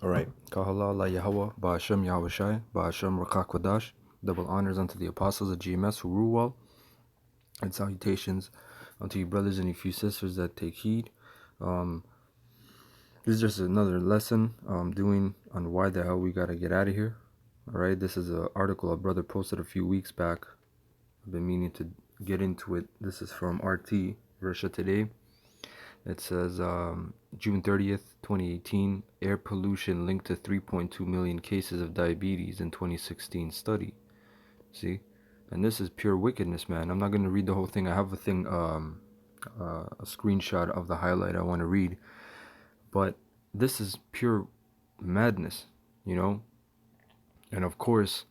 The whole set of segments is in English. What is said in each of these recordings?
All right. Kahala la Yahweh, Ba'ashem Yahushai, Ba'ashem Rakakwadash. Double honors unto the apostles of GMS who rule well, and salutations unto you brothers and you few sisters that take heed. This is just another lesson doing on why the hell we gotta get out of here. All right. This is an article a brother posted a few weeks back. I've been meaning to get into it. This is from RT Russia Today. It says June 30th, 2018, air pollution linked to 3.2 million cases of diabetes in 2016 study. See? And this is pure wickedness, man. I'm not going to read the whole thing. I have a thing, a screenshot of the highlight I want to read. But this is pure madness, you know? And of course,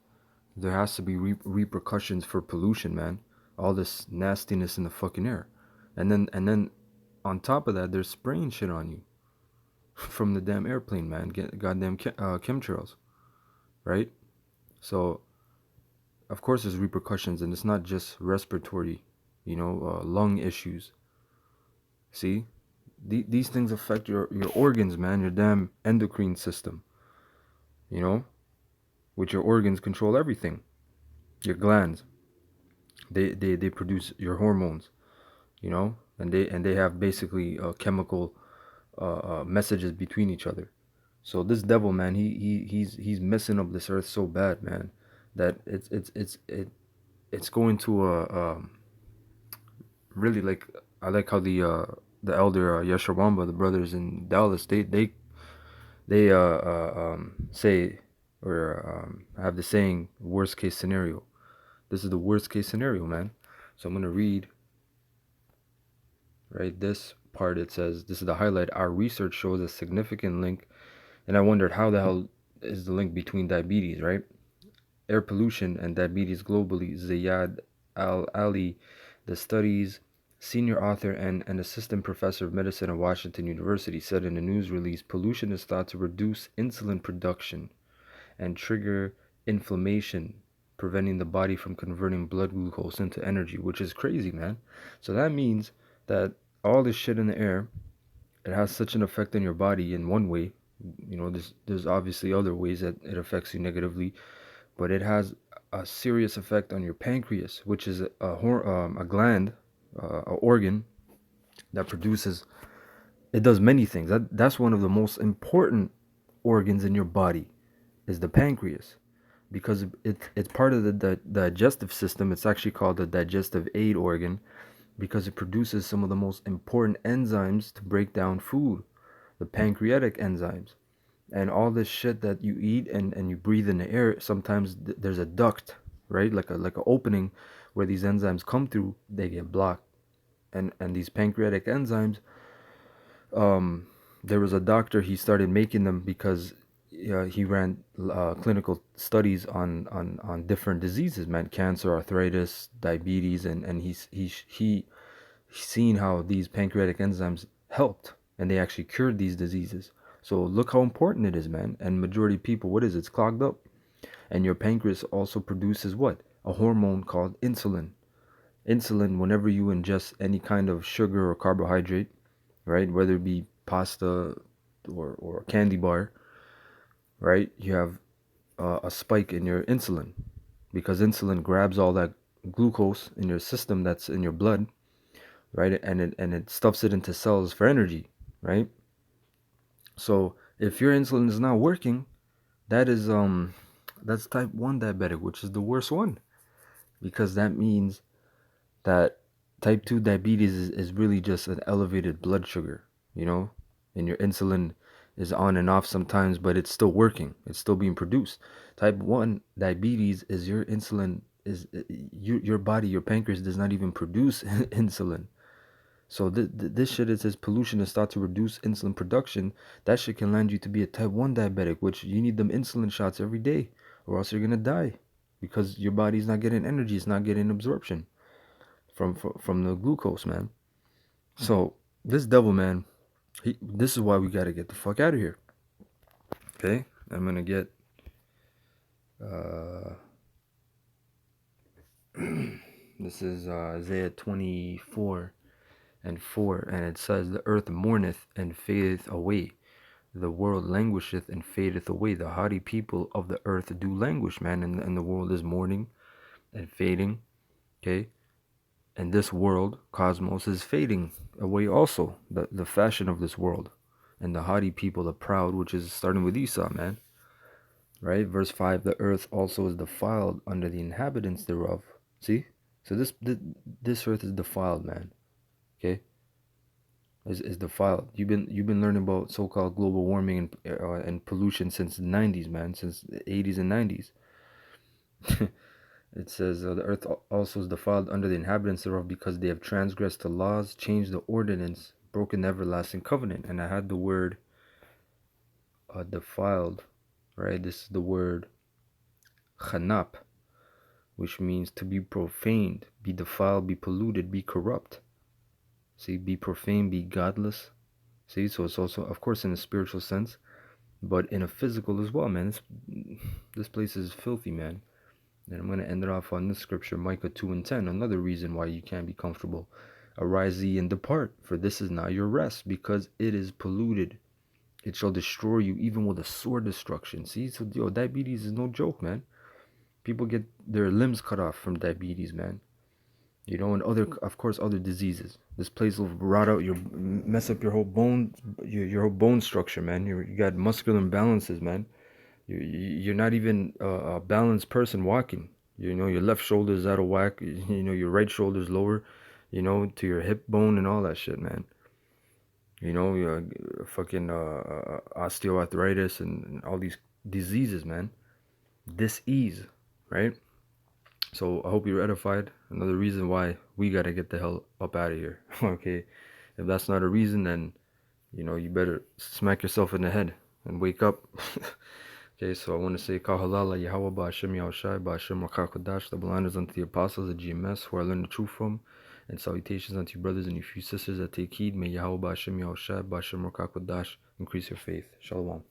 there has to be repercussions for pollution, man. All this nastiness in the fucking air. And then on top of that, they're spraying shit on you from the damn airplane, man. Get goddamn chemtrails, right? So, of course, there's repercussions, and it's not just respiratory, lung issues. See, these things affect your organs, man. Your damn endocrine system, which your organs control everything. Your glands, they produce your hormones, and they have basically chemical messages between each other. So this devil, man, he's messing up this earth so bad, man, that it's going to really, like, I like how the elder Yeshawamba, the brothers in Dallas, they say, or have the saying, worst case scenario. This is the worst case scenario, man. So I'm gonna read right this part. It says, this is the highlight. Our research shows a significant link, and I wondered how the hell is the link between diabetes, right? Air pollution and diabetes globally. Zayed Al-Ali, the study's senior author and an assistant professor of medicine at Washington University, said in a news release, pollution is thought to reduce insulin production and trigger inflammation, preventing the body from converting blood glucose into energy, which is crazy, man. So that means that all this shit in the air, it has such an effect on your body in one way. There's obviously other ways that it affects you negatively, but it has a serious effect on your pancreas, which is a gland, an organ that produces. It does many things. That's one of the most important organs in your body, is the pancreas, because it's part of the digestive system. It's actually called the digestive aid organ, because it produces some of the most important enzymes to break down food, the pancreatic enzymes. And all this shit that you eat and you breathe in the air, sometimes there's a duct, right? Like a opening where these enzymes come through, they get blocked. And these pancreatic enzymes, there was a doctor, he started making them because he ran clinical studies on different diseases, man, cancer, arthritis, diabetes, and he seen how these pancreatic enzymes helped, and they actually cured these diseases. So look how important it is, man. And majority of people, what is it? It's clogged up. And your pancreas also produces what? A hormone called insulin. Insulin, whenever you ingest any kind of sugar or carbohydrate, right? Whether it be pasta or a candy bar, right? You have a spike in your insulin, because insulin grabs all that glucose in your system that's in your blood, right? And it stuffs it into cells for energy, right? So if your insulin is not working, that's type 1 diabetic, which is the worst one, because that means that type 2 diabetes is really just an elevated blood sugar, and your insulin is on and off sometimes, but it's still working. It's still being produced. Type 1 diabetes is your insulin is your body, your pancreas does not even produce insulin. So this shit, it says pollution is thought to reduce insulin production. That shit can land you to be a type 1 diabetic, which you need them insulin shots every day, or else you're going to die, because your body's not getting energy. It's not getting absorption from the glucose, man. So this devil, man, this is why we got to get the fuck out of here. Okay? I'm going to get... this is Isaiah 24 and 4, and it says, the earth mourneth and fadeth away, The world languisheth and fadeth away. The haughty people of the earth do languish, man, and the world is mourning and fading, okay? And this world, cosmos, is fading away also, the fashion of this world. And the haughty people, the proud, which is starting with Esau, man. Right? Verse 5, the earth also is defiled under the inhabitants thereof. See? So this earth is defiled, man. Okay? Is defiled. You've been learning about so-called global warming and pollution since the 90s, man, since the 80s and 90s. It says the earth also is defiled under the inhabitants thereof because they have transgressed the laws, changed the ordinance, broken the everlasting covenant. And I had the word defiled, right? This is the word khanap, which means to be profaned, be defiled, be polluted, be corrupt. See, be profane, be godless. See, so it's also, of course, in a spiritual sense, but in a physical as well, man. This place is filthy, man. And I'm going to end it off on this scripture, Micah 2:10. Another reason why you can't be comfortable. Arise ye and depart, for this is not your rest, because it is polluted. It shall destroy you, even with a sore destruction. See, so yo, diabetes is no joke, man. People get their limbs cut off from diabetes, man. You know, and of course, other diseases. This place will rot out mess up your whole bone, your whole bone structure, man. You got muscular imbalances, man. You're not even a balanced person walking. You know, your left shoulder is out of whack. You know, your right shoulder's lower, you know, to your hip bone and all that shit, man. You know, your fucking osteoarthritis and all these diseases, man. Dis-ease, right? So I hope you're edified. Another reason why we gotta get the hell up out of here. Okay, if that's not a reason, then you know you better smack yourself in the head and wake up. Okay, so I want to say Kahalala Yahweh Ba'Hashem Yahushai Ba'Hashem Rakakodash. Double honors unto the apostles at GMS who I learned the truth from, and salutations unto you brothers and your few sisters that take heed. May Yahweh Ba'Hashem Yahushai Ba'Hashem Rakakodash increase your faith. Shalom.